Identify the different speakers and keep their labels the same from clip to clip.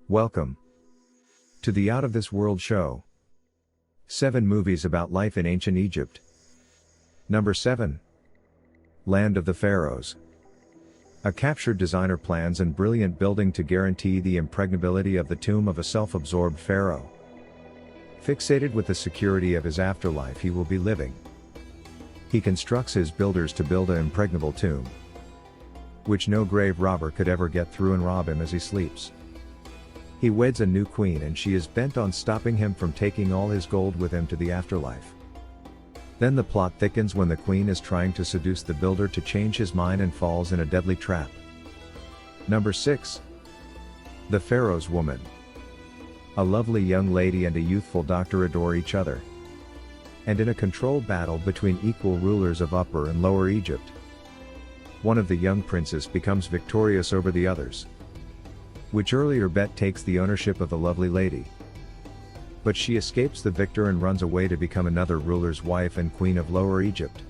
Speaker 1: Welcome to the Out of This World show. 7 movies about life in ancient Egypt. Number 7. Land of the Pharaohs. A captured designer plans and brilliant building to guarantee the impregnability of the tomb of a self-absorbed pharaoh. Fixated with the security of his afterlife he will be living, he constructs his builders to build an impregnable tomb, which no grave robber could ever get through and rob him as he sleeps. He weds a new queen and she is bent on stopping him from taking all his gold with him to the afterlife. Then the plot thickens when the queen is trying to seduce the builder to change his mind and falls in a deadly trap. Number 6. The Pharaoh's Woman. A lovely young lady and a youthful doctor adore each other. And in a controlled battle between equal rulers of Upper and Lower Egypt, one of the young princes becomes victorious over the others, which earlier bet takes the ownership of the lovely lady. But she escapes the victor and runs away to become another ruler's wife and queen of Lower Egypt.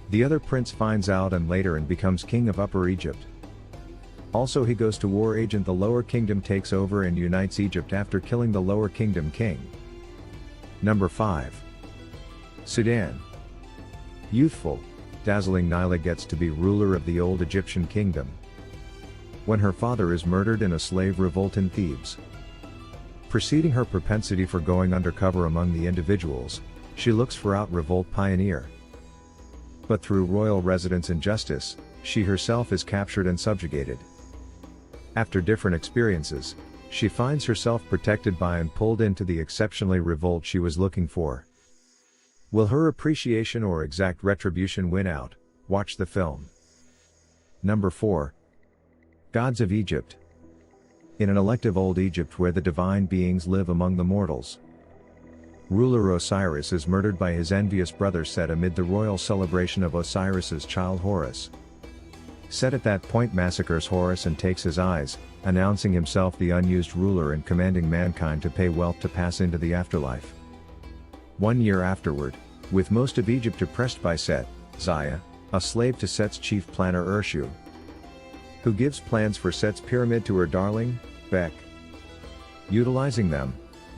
Speaker 1: The other prince finds out and later and becomes king of Upper Egypt. Also he goes to war. The Lower Kingdom takes over and unites Egypt after killing the Lower Kingdom king. Number 5. Sudan. Youthful, dazzling Nyla gets to be ruler of the old Egyptian kingdom when her father is murdered in a slave revolt in Thebes. Preceding her propensity for going undercover among the individuals, she looks for out-revolt pioneer. But through royal residence injustice, she herself is captured and subjugated. After different experiences, she finds herself protected by and pulled into the exceptionally revolt she was looking for. Will her appreciation or exact retribution win out? Watch the film. Number 4. Gods of Egypt. In an elective old Egypt where the divine beings live among the mortals, ruler Osiris is murdered by his envious brother Set amid the royal celebration of Osiris's child Horus. Set at that point massacres Horus and takes his eyes, announcing himself the unused ruler and commanding mankind to pay wealth to pass into the afterlife. 1 year afterward, with most of Egypt oppressed by Set, Zaya, a slave to Set's chief planner Urshu, who gives plans for Set's pyramid to her darling, Bek. Utilizing them,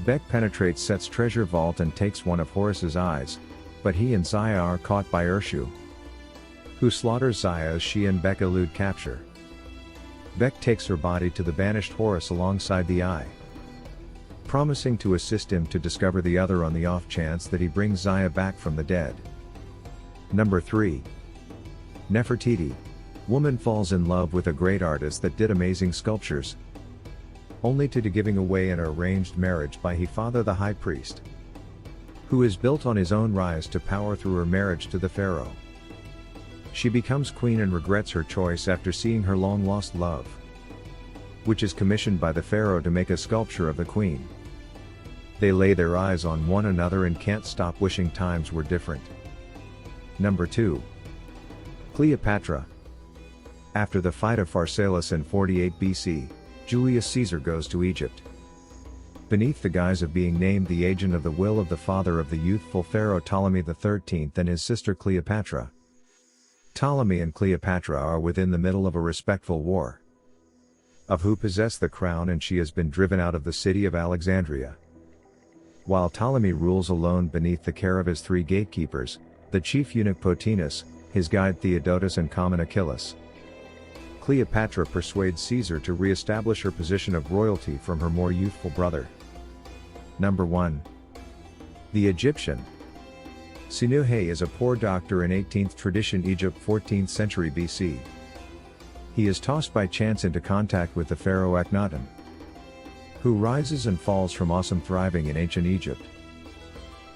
Speaker 1: Bek penetrates Set's treasure vault and takes one of Horus's eyes, but he and Zaya are caught by Urshu, who slaughters Zaya as she and Bek elude capture. Bek takes her body to the banished Horus alongside the eye, promising to assist him to discover the other on the off chance that he brings Zaya back from the dead. Number 3. Nefertiti. Woman falls in love with a great artist that did amazing sculptures, only to giving away in an arranged marriage by her father the high priest, who is built on his own rise to power through her marriage to the pharaoh. She becomes queen and regrets her choice after seeing her long-lost love, which is commissioned by the pharaoh to make a sculpture of the queen. They lay their eyes on one another and can't stop wishing times were different. Number 2. Cleopatra. After the fight of Pharsalus in 48 BC, Julius Caesar goes to Egypt, beneath the guise of being named the agent of the will of the father of the youthful pharaoh Ptolemy XIII and his sister Cleopatra. Ptolemy and Cleopatra are within the middle of a respectful war of who possessed the crown, and she has been driven out of the city of Alexandria, while Ptolemy rules alone beneath the care of his 3 gatekeepers, the chief eunuch Pothinus, his guide Theodotus and common Achilles. Cleopatra persuades Caesar to re-establish her position of royalty from her more youthful brother. Number 1. The Egyptian. Sinuhe is a poor doctor in 18th tradition Egypt 14th century BC. He is tossed by chance into contact with the pharaoh Akhenaten, who rises and falls from awesome thriving in ancient Egypt,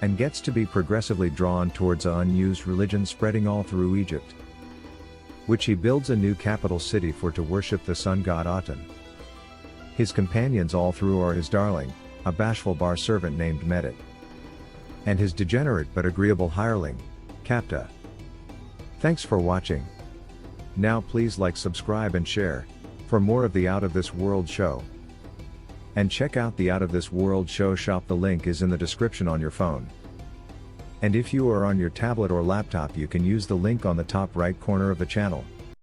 Speaker 1: and gets to be progressively drawn towards an unused religion spreading all through Egypt, which he builds a new capital city for to worship the sun god Aten. His companions all through are his darling, a bashful bar servant named Medit, and his degenerate but agreeable hireling, Kapta. Thanks for watching. Now please like, subscribe and share, for more of the Out of This World show. And check out the Out of This World show shop, the link is in the description on your phone. And if you are on your tablet or laptop, you can use the link on the top right corner of the channel.